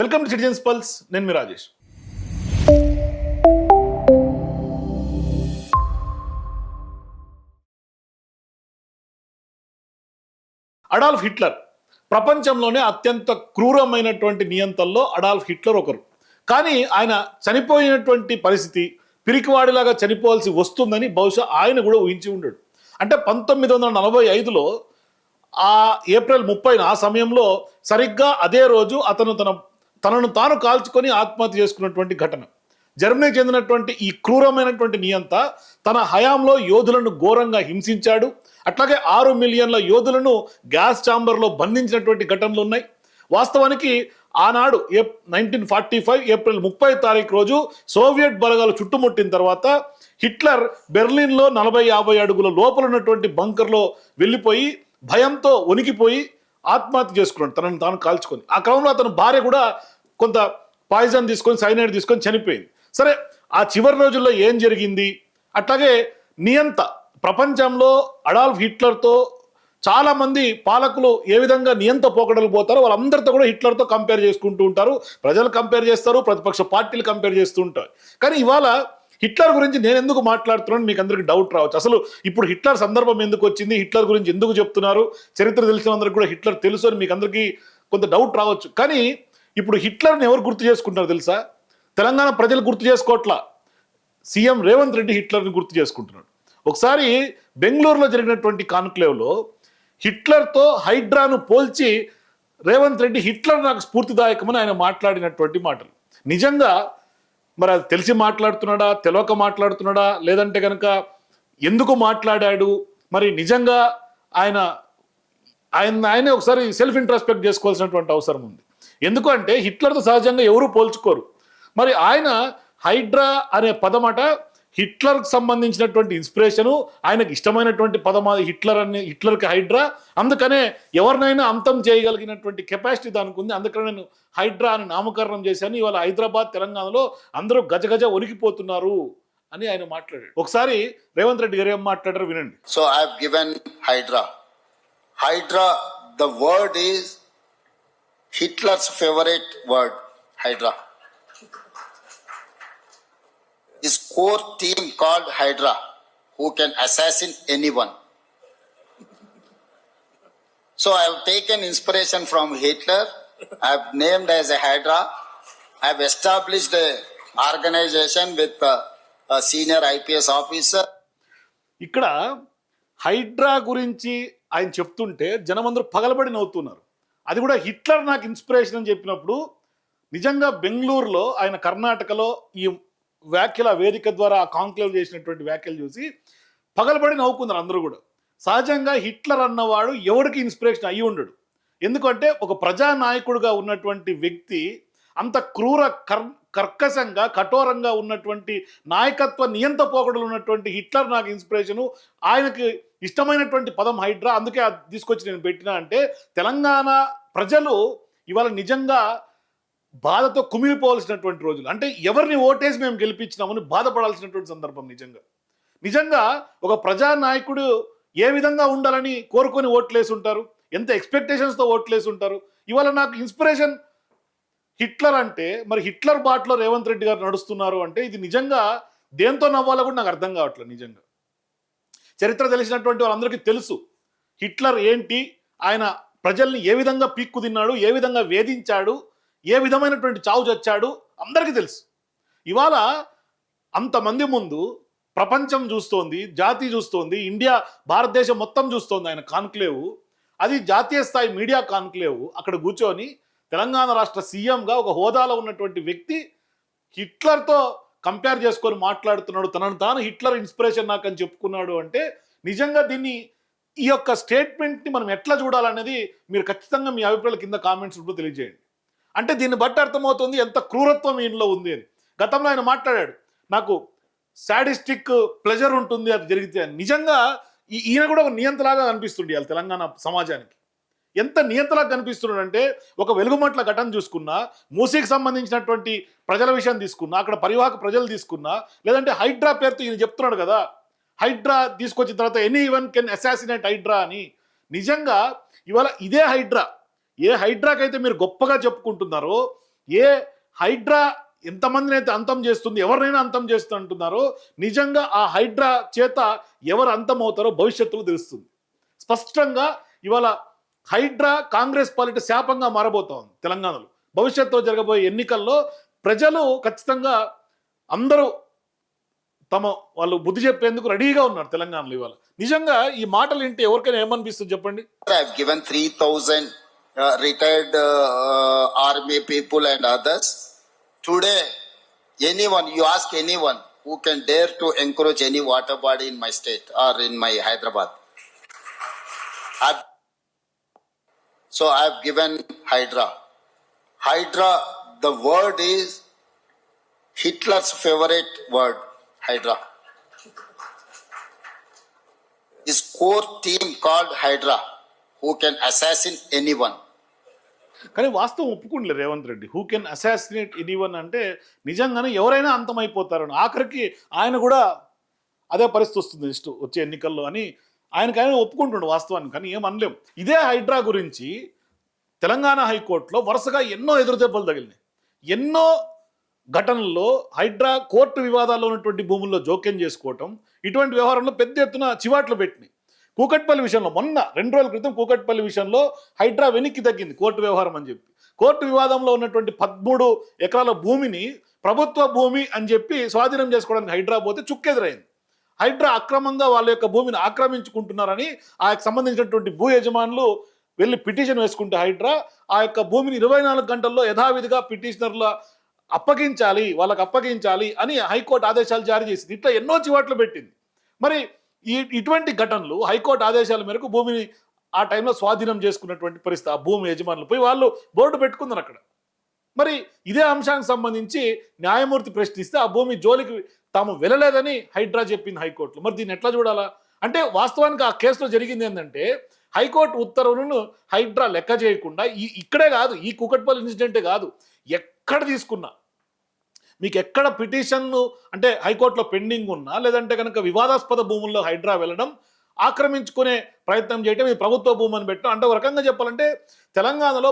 Welcome to citizens pulse. నేను మీ Rajesh. Adolf Hitler ప్రపంచంలోనే అత్యంత క్రూరమైనటువంటి నియంతల్లో అడాల్ఫ్ హిట్లర్ ఒకరు. కానీ ఆయన చనిపోయినటువంటి పరిస్థితి పిరికివాడిలాగా చనిపోవాల్సి వస్తుందని బహుశా ఆయన కూడా ఊహించి ఉండడు. అంటే 1945లో ఆ ఏప్రిల్ 30 ఆ సమయంలో సరిగ్గా అదే రోజు అతను తనను తాను కాల్చుకొని ఆత్మహత్య చేసుకున్నటువంటి ఘటన. జర్మనీకి చెందినటువంటి ఈ క్రూరమైనటువంటి నియంత తన హయాంలో యోధులను ఘోరంగా హింసించాడు. అట్లాగే 6 మిలియన్ల యోధులను గ్యాస్ ఛాంబర్లో బంధించినటువంటి ఘటనలు ఉన్నాయి. వాస్తవానికి ఆనాడు 1945 ఏప్రిల్ 30 రోజు సోవియట్ బలగాలు చుట్టుముట్టిన తర్వాత హిట్లర్ బెర్లిన్లో 40-50 అడుగుల లోపల ఉన్నటువంటి బంకర్లో వెళ్ళిపోయి భయంతో వణికిపోయి ఆత్మహత్య చేసుకున్నాడు, తనను తాను కాల్చుకొని. ఆ క్రమంలో అతని భార్య కూడా కొంత పాయిజన్ తీసుకొని సైనైడ్ తీసుకొని చనిపోయింది. సరే, ఆ చివరి రోజుల్లో ఏం జరిగింది? అట్లాగే నియంత ప్రపంచంలో అడాల్ఫ్ హిట్లర్తో చాలా మంది పాలకులు ఏ విధంగా నియంత పోకడలు పోతారో వాళ్ళందరితో కూడా హిట్లర్తో కంపేర్ చేసుకుంటూ ఉంటారు. ప్రజలు కంపేర్ చేస్తారు, ప్రతిపక్ష పార్టీలు కంపేర్ చేస్తూ ఉంటారు. కానీ ఇవాళ హిట్లర్ గురించి నేను ఎందుకు మాట్లాడుతున్నాను మీకు అందరికి డౌట్ రావచ్చు. అసలు ఇప్పుడు హిట్లర్ సందర్భం ఎందుకు వచ్చింది, హిట్లర్ గురించి ఎందుకు చెప్తున్నారు, చరిత్ర తెలిసిన అందరికి కూడా హిట్లర్ తెలుసు అని మీకు అందరికీ కొంత డౌట్ రావచ్చు. కానీ ఇప్పుడు హిట్లర్ని ఎవరు గుర్తు చేసుకుంటారు తెలుసా? తెలంగాణ ప్రజలు గుర్తు చేసుకోవట్లా, సీఎం రేవంత్ రెడ్డి హిట్లర్ని గుర్తు చేసుకుంటున్నాడు. ఒకసారి బెంగళూరులో జరిగినటువంటి కాన్క్లేవ్లో హిట్లర్తో హైడ్రాను పోల్చి రేవంత్ రెడ్డి హిట్లర్ నాకు స్ఫూర్తిదాయకమని ఆయన మాట్లాడినటువంటి మాటలు నిజంగా మరి అది తెలిసి మాట్లాడుతున్నాడా, తెలియక మాట్లాడుతున్నాడా, లేదంటే కనుక ఎందుకు మాట్లాడాడు, మరి నిజంగా ఆయనే ఒకసారి సెల్ఫ్ ఇంట్రాస్పెక్ట్ చేసుకోవాల్సినటువంటి అవసరం ఉంది. ఎందుకంటే హిట్లర్తో సహజంగా ఎవరూ పోల్చుకోరు. మరి ఆయన హైడ్రా అనే పదమట హిట్లర్కి సంబంధించినటువంటి ఇన్స్పిరేషను, ఆయనకు ఇష్టమైనటువంటి పదం హిట్లర్కి హైడ్రా. అందుకనే ఎవరినైనా అంతం చేయగలిగినటువంటి కెపాసిటీ దానికి ఉంది. అందుకనే నేను హైడ్రా అని నామకరణం చేశాను. ఇవాళ హైదరాబాద్, తెలంగాణలో అందరూ గజగజ వణికిపోతున్నారు అని ఆయన మాట్లాడాడు. ఒకసారి రేవంత్ రెడ్డి గారు ఏం మాట్లాడారు వినండి. So I have given HYDRAA. HYDRAA, the word is Hitler's favourite word. HYDRAA. His core team called Hydra, who can assassinate anyone. So I have taken inspiration from Hitler. I have named as a Hydra. I have established a organization with a senior IPS officer. ఇక్కడ హైడ్రా గురించి ఆయన చెప్తుంటే జనమందరూ పగలబడి నవ్వుతున్నారు. అది కూడా Hitler నాకు inspiration అని చెప్పినప్పుడు నిజంగా బెంగళూరులో ఆయన కర్ణాటకలో ఈ వ్యాఖ్యల వేదిక ద్వారా ఆ కాంక్లేవ్ చేసినటువంటి వ్యాఖ్యలు చూసి పగలబడి నవ్వుకున్నారు అందరూ కూడా. సహజంగా హిట్లర్ అన్నవాడు ఎవరికి ఇన్స్పిరేషన్ అయ్యి ఉండడు. ఎందుకంటే ఒక ప్రజానాయకుడుగా ఉన్నటువంటి వ్యక్తి అంత క్రూర కర్కశంగా కఠోరంగా ఉన్నటువంటి నాయకత్వ నియంత పోకడలు ఉన్నటువంటి హిట్లర్ నాకు ఇన్స్పిరేషను. ఆయనకి ఇష్టమైనటువంటి పదం హైడ్రా, అందుకే తీసుకొచ్చి నేను పెట్టినా అంటే తెలంగాణ ప్రజలు ఇవాళ నిజంగా బాధతో కుమిలిపోవాల్సినటువంటి రోజులు. అంటే ఎవరిని ఓటేసి మేము గెలిపించినామని బాధపడాల్సినటువంటి సందర్భం. నిజంగా ఒక ప్రజానాయకుడు ఏ విధంగా ఉండాలని కోరుకొని ఓట్లేసి ఉంటారు, ఎంత ఎక్స్పెక్టేషన్స్తో ఓట్లేసి ఉంటారు. ఇవాళ నాకు ఇన్స్పిరేషన్ హిట్లర్ అంటే మరి హిట్లర్ బాటలో రేవంత్ రెడ్డి గారు నడుస్తున్నారు అంటే ఇది నిజంగా దేంతో నవ్వాలో కూడా నాకు అర్థం కావట్లేదు. నిజంగా చరిత్ర తెలిసినటువంటి వాళ్ళందరికీ తెలుసు హిట్లర్ ఏంటి, ఆయన ప్రజల్ని ఏ విధంగా పీక్కు తిన్నాడు, ఏ విధంగా వేధించాడు, ఏ విధమైనటువంటి చావు చచ్చాడు అందరికీ తెలుసు. ఇవాళ అంతమంది ముందు ప్రపంచం చూస్తోంది, జాతి చూస్తోంది, ఇండియా భారతదేశం మొత్తం చూస్తోంది ఆయన కాన్క్లేవ్. అది జాతీయ స్థాయి మీడియా కాన్క్లేవ్. అక్కడ కూర్చొని తెలంగాణ రాష్ట్ర సీఎంగా ఒక హోదాలో ఉన్నటువంటి వ్యక్తి హిట్లర్తో కంపేర్ చేసుకొని మాట్లాడుతున్నాడు, తనను తాను హిట్లర్ ఇన్స్పిరేషన్ నాకు అని చెప్పుకున్నాడు అంటే నిజంగా ఈ యొక్క స్టేట్మెంట్ని మనం ఎట్లా చూడాలనేది మీరు ఖచ్చితంగా మీ అభిప్రాయాల కింద కామెంట్స్ రూపంలో తెలియజేయండి. అంటే దీన్ని బట్టి అర్థమవుతుంది ఎంత క్రూరత్వం ఈయనలో ఉంది అని. గతంలో ఆయన మాట్లాడాడు, నాకు సాడిస్టిక్ ప్లెజర్ ఉంటుంది అది జరిగితే. నిజంగా ఈయన కూడా ఒక నియంతలాగా కనిపిస్తుండే వాళ్ళ తెలంగాణ సమాజానికి. ఎంత నియంతలాగా కనిపిస్తున్నాడు అంటే ఒక వెలుగుమట్ల ఘటన చూసుకున్నా, మూసీకి సంబంధించినటువంటి ప్రజల విషయం తీసుకున్నా, అక్కడ పరివాహక ప్రజలు తీసుకున్నా, లేదంటే హైడ్రా పేరుతో ఈయన చెప్తున్నాడు కదా, హైడ్రా తీసుకొచ్చిన తర్వాత anyone can assassinate HYDRAA అని. నిజంగా ఇవాళ ఇదే హైడ్రా, ఏ హైడ్రాకైతే మీరు గొప్పగా చెప్పుకుంటున్నారో ఏ హైడ్రా ఎంతమందిని అయితే అంతం చేస్తుంది, ఎవరినైనా అంతం చేస్తూ అంటున్నారో నిజంగా ఆ హైడ్రా చేత ఎవరు అంతం అవుతారో భవిష్యత్తులో తెలుస్తుంది. స్పష్టంగా ఇవాళ హైడ్రా కాంగ్రెస్ పాలిట శాపంగా మారబోతా ఉంది తెలంగాణలో. భవిష్యత్తులో జరగబోయే ఎన్నికల్లో ప్రజలు ఖచ్చితంగా అందరూ వాళ్ళు బుద్ధి చెప్పేందుకు రెడీగా ఉన్నారు తెలంగాణలో. ఇవాళ నిజంగా ఈ మాటలు వింటే ఎవరికైనా ఏమనిపిస్తుంది చెప్పండి? I've given 3,000 retired army people and others. Today, anyone, you ask anyone who can dare to encourage any water body in my state or in my Hyderabad. So I've given Hydra. Hydra, the word is Hitler's favorite word, Hydra. His core team called Hydra, who can assassinate anyone. కానీ వాస్తవం ఒప్పుకుంటలే Revanth Reddy. Who can assassinate anyone అంటే నిజంగానే ఎవరైనా అంతమైపోతారని. ఆఖరికి ఆయన కూడా అదే పరిస్థితి వస్తుంది నెక్స్ట్ వచ్చే ఎన్నికల్లో అని ఆయన ఒప్పుకుంటుండు వాస్తవాన్ని. కానీ ఏం అనలేం. ఇదే హైడ్రా గురించి తెలంగాణ హైకోర్టులో వరుసగా ఎన్నో ఎదురుదెబ్బలు తగిలినాయి. ఎన్నో ఘటనల్లో హైడ్రా కోర్టు వివాదాల్లో ఉన్నటువంటి భూముల్లో జోక్యం చేసుకోవటం, ఇటువంటి వ్యవహారంలో పెద్ద ఎత్తున చివాట్లు పెట్టినాయి. కూకట్పల్లి విషయంలో మొన్న 2 రోజుల క్రితం కూకట్పల్లి విషయంలో హైడ్రా వెనక్కి తగ్గింది కోర్టు వ్యవహారం అని చెప్పి. కోర్టు వివాదంలో ఉన్నటువంటి 13 ఎకరాల భూమిని ప్రభుత్వ భూమి అని చెప్పి స్వాధీనం చేసుకోవడానికి హైడ్రా పోతే చుక్కెదురైంది. హైడ్రా అక్రమంగా వాళ్ళ యొక్క భూమిని ఆక్రమించుకుంటున్నారని ఆ సంబంధించినటువంటి భూ యజమానులు వెళ్ళి పిటిషన్ వేసుకుంటే హైడ్రా ఆ యొక్క భూమిని 24 గంటల్లో యథావిధిగా పిటిషనర్ల వాళ్ళకి అప్పగించాలి అని హైకోర్టు ఆదేశాలు జారీ చేసింది. ఇట్లా ఎన్నో చివాట్లు పెట్టింది. మరి ఇటువంటి ఘటనలు హైకోర్టు ఆదేశాల మేరకు భూమిని ఆ టైంలో స్వాధీనం చేసుకున్నటువంటి పరిస్థితి. ఆ భూమి యజమానులు పోయి వాళ్ళు బోర్డు పెట్టుకున్నారు అక్కడ. మరి ఇదే అంశానికి సంబంధించి న్యాయమూర్తి ప్రశ్నిస్తే ఆ భూమి జోలికి తాము వెళ్ళలేదని హైడ్రా చెప్పింది హైకోర్టులో. మరి దీన్ని ఎట్లా చూడాలా? అంటే వాస్తవానికి ఆ కేసులో జరిగింది ఏంటంటే హైకోర్టు ఉత్తర్వులను హైడ్రా లెక్క చేయకుండా ఇక్కడే కాదు, ఈ కూకట్పల్లి ఇన్సిడెంటే కాదు, ఎక్కడ తీసుకున్నా మీకు ఎక్కడ పిటిషన్ను అంటే హైకోర్టులో పెండింగ్ ఉన్నా లేదంటే కనుక వివాదాస్పద భూముల్లో హైడ్రా వెళ్ళడం, ఆక్రమించుకునే ప్రయత్నం చేయటం, ఇది ప్రభుత్వ భూమని పెట్టడం. అంటే ఒక రకంగా చెప్పాలంటే తెలంగాణలో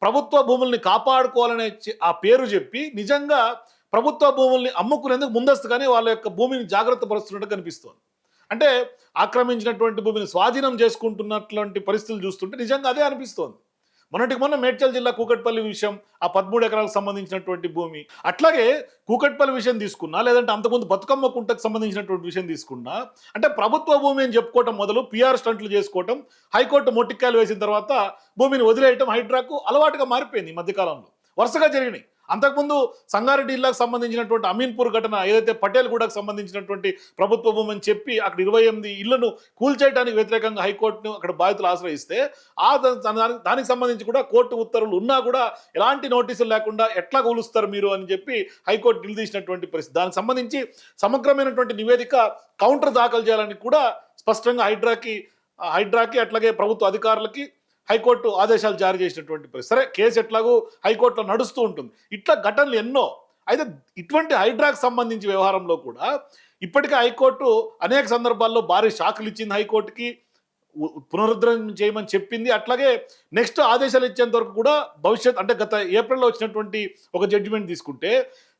ప్రభుత్వ భూముల్ని కాపాడుకోవాలనే ఆ పేరు చెప్పి నిజంగా ప్రభుత్వ భూముల్ని అమ్ముకునేందుకు ముందస్తుగానే వాళ్ళ యొక్క భూమిని జాగ్రత్త పరుస్తున్నట్టు కనిపిస్తోంది. అంటే ఆక్రమించినటువంటి భూమిని స్వాధీనం చేసుకుంటున్నటువంటి పరిస్థితులు చూస్తుంటే నిజంగా అదే అనిపిస్తోంది. మొన్న మేడ్చల్ జిల్లా కూకట్పల్లి విషయం, ఆ 13 ఎకరాలకు సంబంధించినటువంటి భూమి, అట్లాగే కూకట్పల్లి విషయం తీసుకున్నా లేదంటే అంతకుముందు బతుకమ్మ కుంటకు సంబంధించినటువంటి విషయం తీసుకున్నా, అంటే ప్రభుత్వ భూమి అని చెప్పుకోవటం మొదలు పిఆర్ స్టంట్లు చేసుకోవటం, హైకోర్టు మొట్టికాయలు వేసిన తర్వాత భూమిని వదిలేయటం హైడ్రాకు అలవాటుగా మారిపోయింది ఈ మధ్యకాలంలో. వరుసగా జరిగినాయి. అంతకుముందు సంగారెడ్డి జిల్లాకు సంబంధించినటువంటి అమీన్పూర్ ఘటన, ఏదైతే పటేల్ గూడకు సంబంధించినటువంటి ప్రభుత్వ భూమి అని చెప్పి అక్కడ 28 ఇళ్లను కూల్చేయడానికి వ్యతిరేకంగా హైకోర్టును అక్కడ బాధితులు ఆశ్రయిస్తే దానికి సంబంధించి కూడా కోర్టు ఉత్తర్వులు ఉన్నా కూడా ఎలాంటి నోటీసులు లేకుండా ఎట్లా కూలుస్తారు మీరు అని చెప్పి హైకోర్టు నిలదీసినటువంటి పరిస్థితి. దానికి సంబంధించి సమగ్రమైనటువంటి నివేదిక కౌంటర్ దాఖలు చేయాలని కూడా స్పష్టంగా హైడ్రాకి అట్లాగే ప్రభుత్వ అధికారులకి హైకోర్టు ఆదేశాలు జారీ చేసినటువంటి పరిస్థితి. సరే, కేసు ఎట్లాగూ హైకోర్టులో నడుస్తూ ఉంటుంది. ఇట్లా ఘటనలు ఎన్నో. అయితే ఇటువంటి హైడ్రాకి సంబంధించి వ్యవహారంలో కూడా ఇప్పటికే హైకోర్టు అనేక సందర్భాల్లో భారీ షాకులు ఇచ్చింది. హైకోర్టుకి పునరుద్ధరణ చేయమని చెప్పింది. అట్లాగే నెక్స్ట్ ఆదేశాలు ఇచ్చేంత వరకు కూడా అంటే గత ఏప్రిల్లో వచ్చినటువంటి ఒక జడ్జిమెంట్ తీసుకుంటే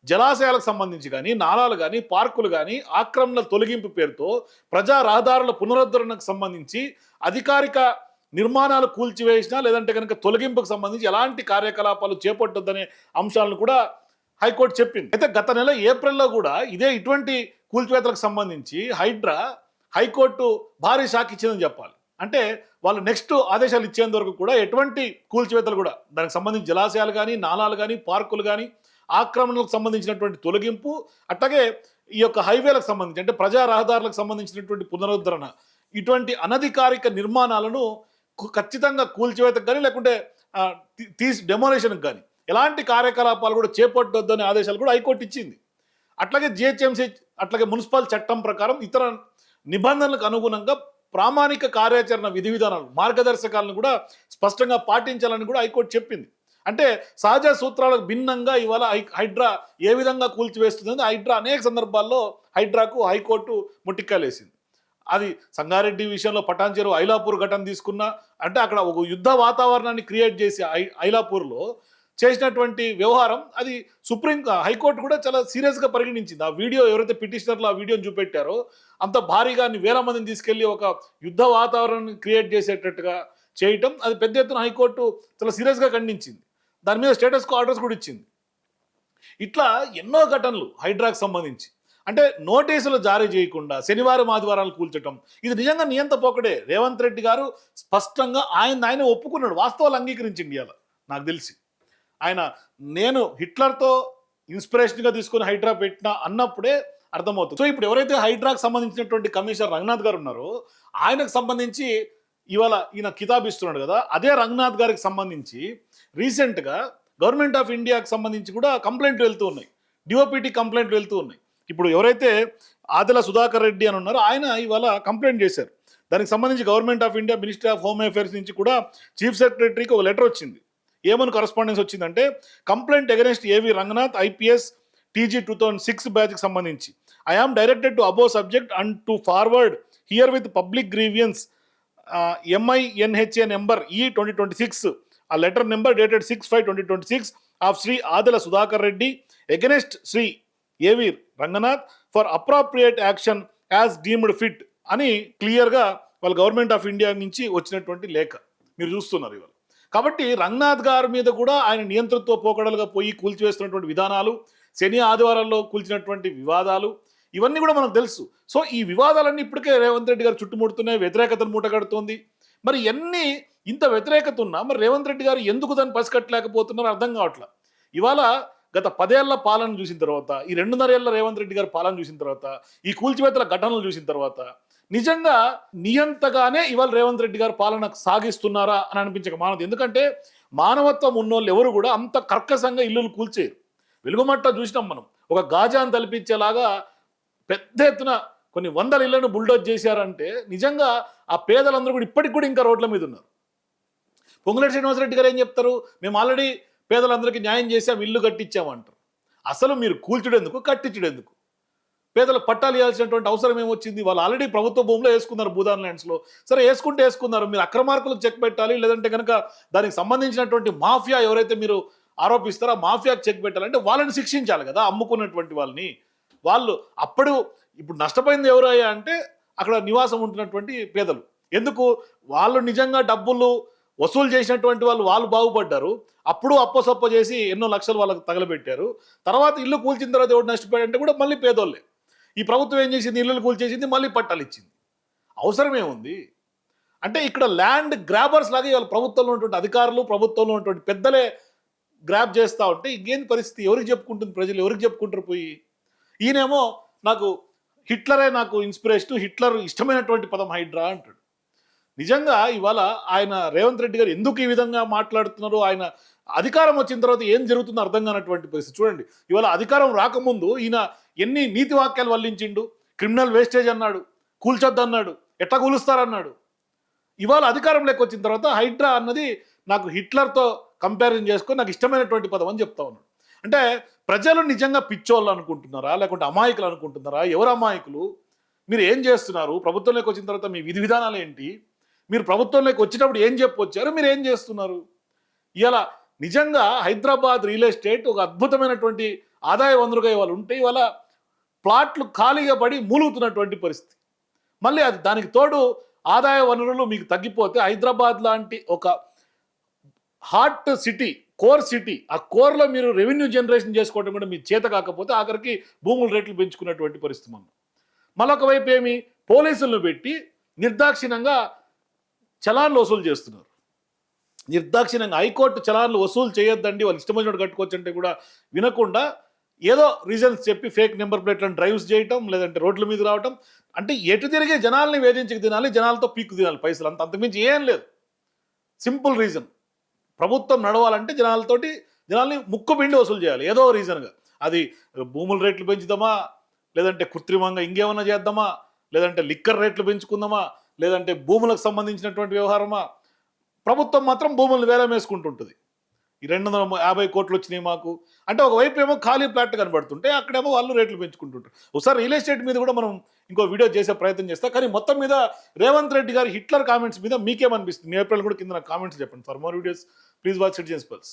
జలాశయాలకు సంబంధించి కానీ, నాలాలు కానీ, పార్కులు కానీ ఆక్రమణల తొలగింపు పేరుతో ప్రజా రహదారుల పునరుద్ధరణకు సంబంధించి అధికారిక నిర్మాణాలు కూల్చివేసినా లేదంటే కనుక తొలగింపుకు సంబంధించి ఎలాంటి కార్యకలాపాలు చేపట్టొద్దనే అంశాలను కూడా హైకోర్టు చెప్పింది. అయితే గత నెల ఏప్రిల్లో కూడా ఇటువంటి కూల్చివేతలకు సంబంధించి హైకోర్టు భారీ షాక్ ఇచ్చిందని చెప్పాలి. అంటే వాళ్ళు నెక్స్ట్ ఆదేశాలు ఇచ్చేంత వరకు కూడా ఎటువంటి కూల్చివేతలు కూడా దానికి సంబంధించి జలాశయాలు కానీ, నాలాలు కానీ, పార్కులు కానీ ఆక్రమణలకు సంబంధించినటువంటి తొలగింపు, అట్లాగే ఈ యొక్క హైవేలకు సంబంధించి అంటే ప్రజా రహదారులకు సంబంధించినటువంటి పునరుద్ధరణ, ఇటువంటి అనధికారిక నిర్మాణాలను ఖచ్చితంగా కూల్చివేతకు కానీ లేకుంటే డెమోలేషన్కి కానీ ఎలాంటి కార్యకలాపాలు కూడా చేపట్టొద్దనే ఆదేశాలు కూడా హైకోర్టు ఇచ్చింది. అట్లాగే జిహెచ్ఎంసీ అట్లాగే మున్సిపల్ చట్టం ప్రకారం ఇతర నిబంధనలకు అనుగుణంగా ప్రామాణిక కార్యాచరణ విధి విధానాలు, మార్గదర్శకాలను కూడా స్పష్టంగా పాటించాలని కూడా హైకోర్టు చెప్పింది. అంటే సహజ సూత్రాలకు భిన్నంగా ఇవాళ హైడ్రా ఏ విధంగా కూల్చివేస్తుందని హైడ్రా అనేక సందర్భాల్లో హైకోర్టు ముట్టికాయలేసింది. అది సంగారెడ్డి విషయంలో పటాన్చెరు ఐలాపూర్ ఘటన తీసుకున్నా, అంటే అక్కడ ఒక యుద్ధ వాతావరణాన్ని క్రియేట్ చేసి ఐలాపూర్లో చేసినటువంటి వ్యవహారం అది హైకోర్టు కూడా చాలా సీరియస్గా పరిగణించింది. ఆ వీడియో ఎవరైతే పిటిషనర్లు ఆ వీడియోని చూపెట్టారో అంత భారీగా వేల మందిని తీసుకెళ్లి ఒక యుద్ధ వాతావరణం క్రియేట్ చేసేటట్టుగా చేయటం అది పెద్ద ఎత్తున హైకోర్టు చాలా సీరియస్గా ఖండించింది. దాని మీద స్టేటస్ ఆర్డర్స్ కూడా ఇచ్చింది. ఇట్లా ఎన్నో ఘటనలు హైడ్రాకు సంబంధించి అంటే నోటీసులు జారీ చేయకుండా శనివారం ఆదివారాలు కూల్చటం ఇది నిజంగా నియంత పోకడే. రేవంత్ రెడ్డి గారు స్పష్టంగా ఆయన ఒప్పుకున్నాడు, వాస్తవాలు అంగీకరించింది. ఇవాళ నాకు తెలిసి నేను హిట్లర్తో ఇన్స్పిరేషన్గా తీసుకొని హైడ్రా పెట్టినా అన్నప్పుడే అర్థమవుతుంది. సో ఇప్పుడు ఎవరైతే హైడ్రాకు సంబంధించినటువంటి కమిషనర్ రంగనాథ్ గారు ఉన్నారో ఆయనకు సంబంధించి ఇవాళ ఈయన కితాబ్ ఇస్తున్నాడు కదా, అదే రంగనాథ్ గారికి సంబంధించి రీసెంట్గా గవర్నమెంట్ ఆఫ్ ఇండియాకి సంబంధించి కూడా కంప్లైంట్లు వెళ్తూ ఉన్నాయి, డిఓపిటి కంప్లైంట్లు వెళ్తూ ఉన్నాయి. ఇప్పుడు ఎవరైతే ఆదిల సుధాకర్ రెడ్డి అని ఉన్నారో ఆయన ఇవాళ కంప్లైంట్ చేశారు. దానికి సంబంధించి government of India ministry of home affairs నుంచి కూడా చీఫ్ సెక్రటరీకి ఒక లెటర్ వచ్చింది. ఏమని కరస్పాండెన్స్ వచ్చిందంటే కంప్లైంట్ అగెన్స్ట్ ఏవి రంగనాథ్ ఐపీఎస్ టీజీ 2006 బ్యాచ్కి సంబంధించి I am directed to above subject and to forward herewith public grievance MINHA number E2026 uh letter number dated 6/5/2026 of Shri Adila Sudhakar Reddy against Shri AV Ranganath for appropriate action as deemed fit అని క్లియర్గా వాళ్ళ government of India నుంచి వచ్చినటువంటి లేఖ మీరు చూస్తున్నారు ఇవాళ. కాబట్టి రంగనాథ్ గారి మీద కూడా ఆయన నియంతృత్వ పోకడలుగా పోయి కూల్చివేస్తున్నటువంటి విధానాలు, శని ఆదివారాల్లో కూల్చినటువంటి వివాదాలు ఇవన్నీ కూడా మనకు తెలుసు. సో ఈ వివాదాలన్నీ ఇప్పటికే రేవంత్ రెడ్డి గారు చుట్టుముడుతున్నాయి, వ్యతిరేకతను మూటగడుతోంది. మరి ఇంత వ్యతిరేకత ఉన్నా మరి రేవంత్ రెడ్డి గారు ఎందుకు దాన్ని పసికట్టలేకపోతున్నారో అర్థం కావట్లా. ఇవాళ గత 10 ఏళ్ల పాలన చూసిన తర్వాత, ఈ 2.5 ఏళ్ల రేవంత్ రెడ్డి గారి పాలన చూసిన తర్వాత, ఈ కూల్చివేతల ఘటనలు చూసిన తర్వాత నిజంగా నియంతగానే ఇవాళ రేవంత్ రెడ్డి గారు పాలన సాగిస్తున్నారా అని అనిపించక మానదు. ఎందుకంటే మానవత్వం ఉన్నోళ్ళు ఎవరు కూడా అంత కర్కశంగా ఇల్లులు కూల్చేయరు. వెలుగుమట్ట చూసినాం మనం, ఒక గాజాన్ని తలపించేలాగా పెద్ద ఎత్తున కొన్ని వందల ఇళ్లను బుల్డోజ్ చేశారంటే నిజంగా ఆ పేదలందరూ కూడా ఇప్పటికి కూడా ఇంకా రోడ్ల మీద ఉన్నారు. పొంగులేటి శ్రీనివాసరెడ్డి గారు ఏం చెప్తారు, మేము ఆల్రెడీ పేదలందరికీ న్యాయం చేసాం, ఇల్లు కట్టించామంటారు. అసలు మీరు కూల్చుడెందుకు, కట్టించుడెందుకు? పేదలకు పట్టాలు ఇవ్వాల్సినటువంటి అవసరం ఏమొచ్చింది? వాళ్ళు ఆల్రెడీ ప్రభుత్వ భూమిలో వేసుకున్నారు, భూదాన్ ల్యాండ్స్లో. సరే వేసుకున్నారు, మీరు అక్రమార్కులకు చెక్ పెట్టాలి, లేదంటే కనుక దానికి సంబంధించినటువంటి మాఫియా ఎవరైతే మీరు ఆరోపిస్తారో ఆ మాఫియాకి చెక్ పెట్టాలంటే వాళ్ళని శిక్షించాలి కదా, అమ్ముకున్నటువంటి వాళ్ళని. ఇప్పుడు నష్టపోయింది ఎవరయ్యా అంటే అక్కడ నివాసం ఉంటున్నటువంటి పేదలు. ఎందుకు? వాళ్ళు నిజంగా డబ్బులు వసూలు చేసినటువంటి వాళ్ళు బాగుపడ్డారు. అప్పుడు అప్పసొప్ప చేసి ఎన్నో లక్షలు వాళ్ళకి తగలబెట్టారు. తర్వాత ఇల్లు కూల్చిన తర్వాత ఎవరు నష్టపోయాడంటే కూడా మళ్ళీ పేదోళ్ళే. ఈ ప్రభుత్వం ఏం చేసింది, ఇల్లులు కూల్చేసింది, మళ్ళీ పట్టాలు ఇచ్చింది. అవసరమే ఉంది అంటే ఇక్కడ ల్యాండ్ గ్రాబర్స్ లాగా ఇవాళ ప్రభుత్వంలో ఉన్నటువంటి అధికారులు, ప్రభుత్వంలో ఉన్నటువంటి పెద్దలే గ్రాబ్ చేస్తూ ఉంటే ఇంకేంది పరిస్థితి? ఎవరికి చెప్పుకుంటుంది ప్రజలు, ఎవరికి చెప్పుకుంటారు పోయి? ఈయనేమో హిట్లరే నాకు ఇన్స్పిరేషన్, హిట్లర్ ఇష్టమైనటువంటి పదం హైడ్రా అంటాడు. నిజంగా ఇవాళ ఆయన రేవంత్ రెడ్డి గారు ఎందుకు ఈ విధంగా మాట్లాడుతున్నారో, ఆయన అధికారం వచ్చిన తర్వాత ఏం జరుగుతుందో అర్థం కానటువంటి పరిస్థితి. చూడండి, ఇవాళ అధికారం రాకముందు ఈయన ఎన్ని నీతి వాక్యాలు వల్లించిండు. క్రిమినల్ వేస్టేజ్ అన్నాడు, కూల్చొద్దు అన్నాడు, ఎట్లా కూలుస్తారన్నాడు. ఇవాళ అధికారంలోకి వచ్చిన తర్వాత హైడ్రా అన్నది నాకు హిట్లర్తో కంపారిజన్ చేసుకొని నాకు ఇష్టమైనటువంటి పదం అని చెప్తా ఉన్నాడు. అంటే ప్రజలు నిజంగా పిచ్చోళ్ళు అనుకుంటున్నారా, లేకుంటే అమాయకులు అనుకుంటున్నారా? ఎవరు అమాయకులు? మీరు ఏం చేస్తున్నారు? ప్రభుత్వంలోకి వచ్చిన తర్వాత మీ విధి విధానాలు ఏంటి? మీరు ప్రభుత్వంలోకి వచ్చేటప్పుడు ఏం చెప్పొచ్చారు, మీరు ఏం చేస్తున్నారు? ఇవాళ నిజంగా హైదరాబాద్ రియల్ ఎస్టేట్ ఒక అద్భుతమైనటువంటి ఆదాయ వనరుగా ఇవాళ ఉంటే ఇవాళ ప్లాట్లు ఖాళీగా పడి మూలుగుతున్నటువంటి పరిస్థితి. మళ్ళీ దానికి తోడు ఆదాయ వనరులు మీకు తగ్గిపోతే హైదరాబాద్ లాంటి ఒక హార్ట్ సిటీ, కోర్ సిటీ, ఆ కోర్లో మీరు రెవెన్యూ జనరేషన్ చేసుకోవడం కూడా మీ చేత కాకపోతే ఆఖరికి భూముల రేట్లు పెంచుకున్నటువంటి పరిస్థితి మనం. మరొక వైపు ఏమి, పోలీసులను పెట్టి నిర్దాక్షిణ్యంగా చలాన్లు వసూలు చేస్తున్నారు. నిర్దాక్షిణ్యంగా హైకోర్టు చలాన్లు వసూలు చేయొద్దండి, వాళ్ళు ఇష్టం వచ్చినట్టు కట్టుకోవచ్చు అంటే కూడా వినకుండా ఏదో రీజన్స్ చెప్పి ఫేక్ నెంబర్ ప్లేట్లను డ్రైవ్స్ చేయటం, లేదంటే రోడ్ల మీద రావటం. అంటే ఎటు తిరిగే జనాల్ని వేధించక తినాలి, జనాలతో పీక్కు తినాలి పైసలు, అంతకుమించి ఏం లేదు. సింపుల్ రీజన్, ప్రభుత్వం నడవాలంటే జనాల్ని ముక్కుపిండి వసూలు చేయాలి ఏదో రీజన్గా. అది భూముల రేట్లు పెంచుదామా, లేదంటే కృత్రిమంగా ఇంకేమన్నా చేద్దామా, లేదంటే లిక్కర్ రేట్లు పెంచుకుందామా, లేదంటే భూములకు సంబంధించినటువంటి వ్యవహారమా. ప్రభుత్వం మాత్రం భూములను వేలం వేసుకుంటుంటుంది. ఈ 250 కోట్లు వచ్చినాయి మాకు అంటే, ఒకవైపు ఏమో ఖాళీ ప్లాట్ కనబడుతుంటే అక్కడేమో వాళ్ళు రేట్లు పెంచుకుంటుంటారు. ఒకసారి రియల్ ఎస్టేట్ మీద కూడా మనం ఇంకో వీడియో చేసే ప్రయత్నం చేస్తాం. కానీ మొత్తం మీద రేవంత్ రెడ్డి గారి హిట్లర్ కామెంట్స్ మీద మీకేమనిపిస్తుంది? మీ ఏప్రిల్ కూడా కింద కామెంట్స్ చెప్పండి. For more videos please watch citizens pulse.